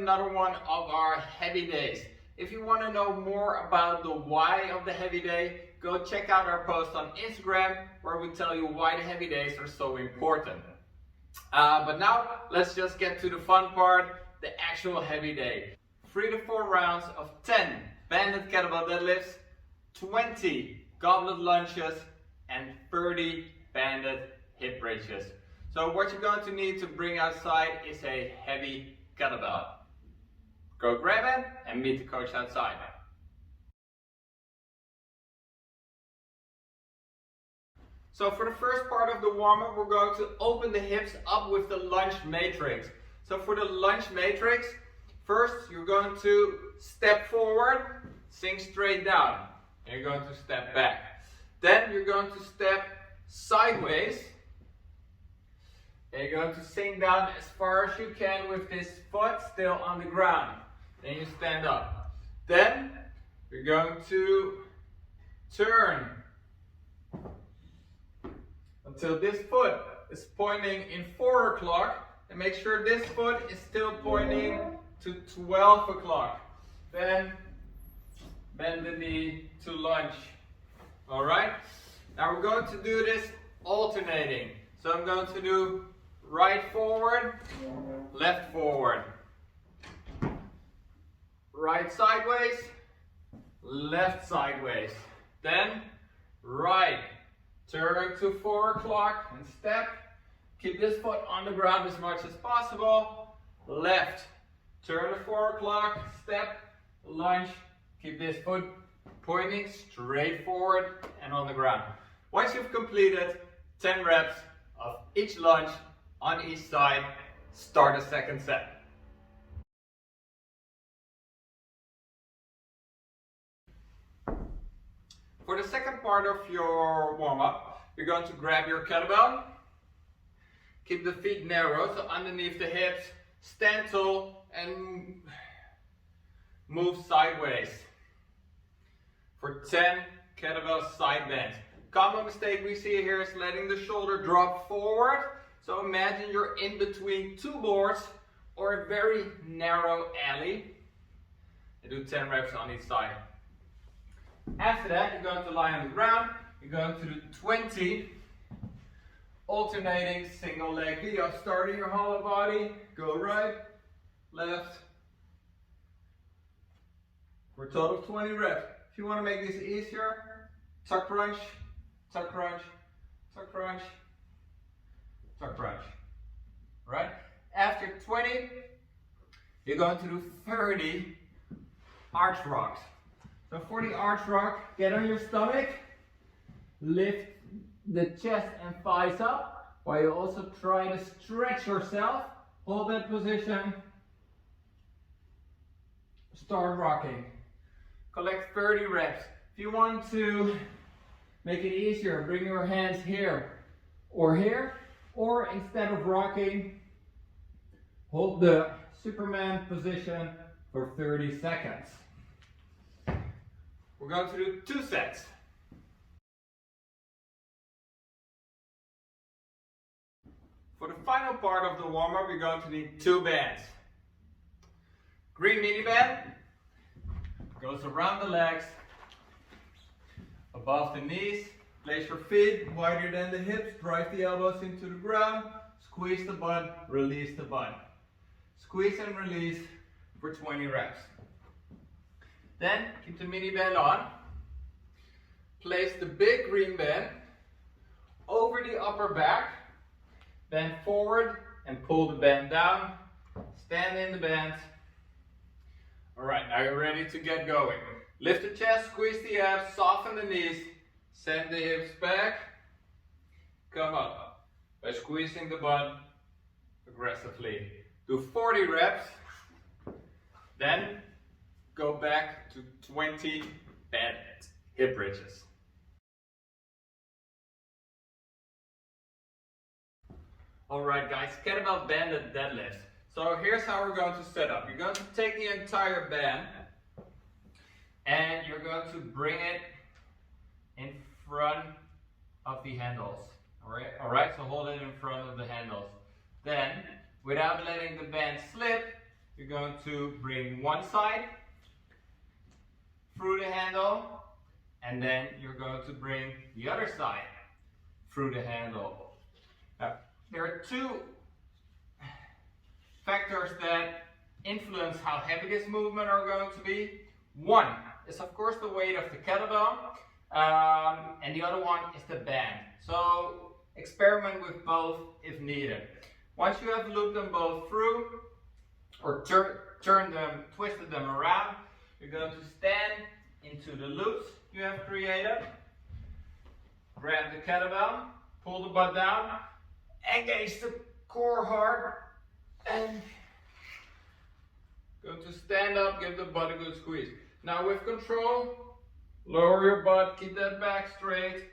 another one of our heavy days. If you want to know more about the why of the heavy day, go check out our post on Instagram where we tell you why the heavy days are so important. But now let's just get to the fun part, the actual heavy day. 3 to 4 rounds of 10 banded kettlebell deadlifts, 20 goblet lunges, and 30 banded hip bridges. So what you're going to need to bring outside is a heavy kettlebell. Go grab it and meet the coach outside. So for the first part of the warm-up, we're going to open the hips up with the lunge matrix. So for the lunge matrix, first you're going to step forward, sink straight down. And you're going to step back. Then you're going to step sideways. And you're going to sink down as far as you can with this foot still on the ground. Then you stand up. Then you're going to turn until this foot is pointing in 4 o'clock, and make sure this foot is still pointing to 12 o'clock. Then bend the knee to lunge. Alright? Now we're going to do this alternating. So I'm going to do right forward, left forward. Right sideways, left sideways. Then right. Turn to 4 o'clock and step. Keep this foot on the ground as much as possible. Left. Turn to 4 o'clock, step, lunge. Keep this foot pointing straight forward and on the ground. Once you've completed 10 reps of each lunge on each side, start the second set. For the second part of your warm-up, you're going to grab your kettlebell, keep the feet narrow, so underneath the hips, stand tall and move sideways for 10 kettlebell side bends. Common mistake we see here is letting the shoulder drop forward. So imagine you're in between 2 boards or a very narrow alley and do 10 reps on each side. After that, you're going to lie on the ground. You're going to do 20 alternating single leg V-ups. Starting your hollow body, go right, left, for a total of 20 reps. If you want to make this easier, tuck crunch, tuck crunch, tuck crunch, tuck crunch. Right? After 20, you're going to do 30 arch rocks. So for the arch rock, get on your stomach, lift the chest and thighs up, while you also try to stretch yourself. Hold that position, start rocking. Collect 30 reps. If you want to make it easier, bring your hands here, or instead of rocking, hold the Superman position for 30 seconds. We're going to do 2 sets. For the final part of the warm-up, you're going to need 2 bands. Green mini band goes around the legs, above the knees. Place your feet wider than the hips, drive the elbows into the ground, squeeze the butt, release the butt. Squeeze and release for 20 reps. Then keep the mini band on. Place the big green band over the upper back. Bend forward and pull the band down. Stand in the band. Alright, now you're ready to get going. Lift the chest, squeeze the abs, soften the knees. Send the hips back. Come up by squeezing the butt aggressively. Do 40 reps. Then go back to 20 banded hip bridges. Alright guys, kettlebell banded deadlifts. So here's how we're going to set up. You're going to take the entire band and you're going to bring it in front of the handles. Alright, so hold it in front of the handles. Then, without letting the band slip, you're going to bring one side through the handle, and then you're going to bring the other side through the handle. Now, there are two factors that influence how heavy this movement are going to be. One is of course the weight of the kettlebell, and the other one is the band. So experiment with both if needed. Once you have looped them both through, or twisted them around, you're going to stand into the loops you have created. Grab the kettlebell, pull the butt down, engage the core hard, and going to stand up, give the butt a good squeeze. Now with control, lower your butt, keep that back straight.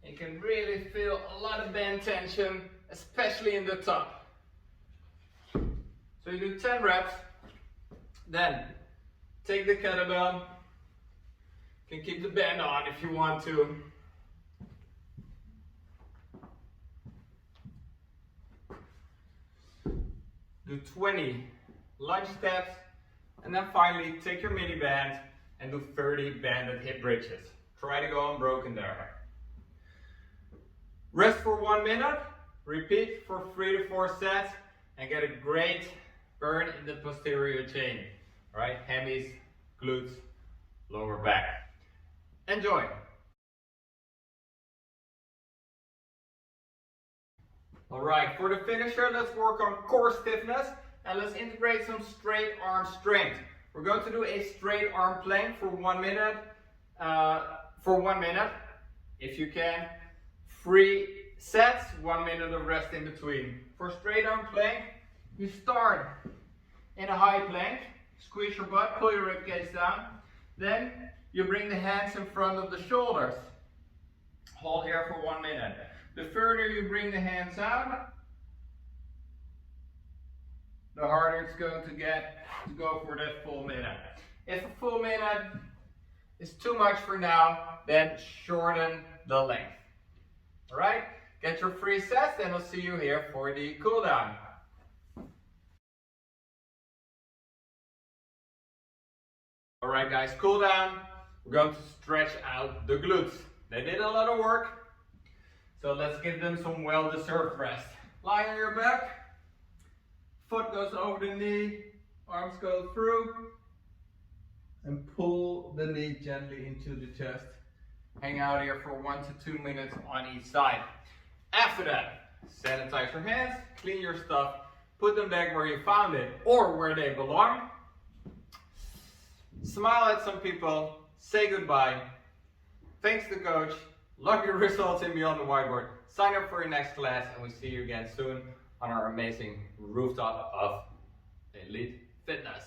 You can really feel a lot of band tension, especially in the top. So you do 10 reps, then take the kettlebell, you can keep the band on if you want to. Do 20 lunge steps, and then finally take your mini band and do 30 banded hip bridges. Try to go unbroken there. Rest for 1 minute, repeat for 3 to 4 sets, and get a great burn in the posterior chain. Alright, hammies, glutes, lower back. Enjoy! Alright, for the finisher, let's work on core stiffness and let's integrate some straight arm strength. We're going to do a straight arm plank for 1 minute. If you can. 3 sets, 1 minute of rest in between. For straight arm plank, you start in a high plank, squeeze your butt, pull your rib cage down. Then you bring the hands in front of the shoulders. Hold here for 1 minute. The further you bring the hands out, the harder it's going to get to go for that full minute. If a full minute is too much for now, then shorten the length. Alright, get your 3 sets, and I'll see you here for the cool down. Alright guys, cool down. We're going to stretch out the glutes. They did a lot of work. So let's give them some well-deserved rest. Lie on your back, foot goes over the knee, arms go through, and pull the knee gently into the chest. Hang out here for 1 to 2 minutes on each side. After that, sanitize your hands, clean your stuff, put them back where you found it or where they belong. Smile at some people, say goodbye. Thanks to coach. Log your results in beyond the whiteboard. Sign up for your next class, and we'll see you again soon on our amazing rooftop of elite fitness.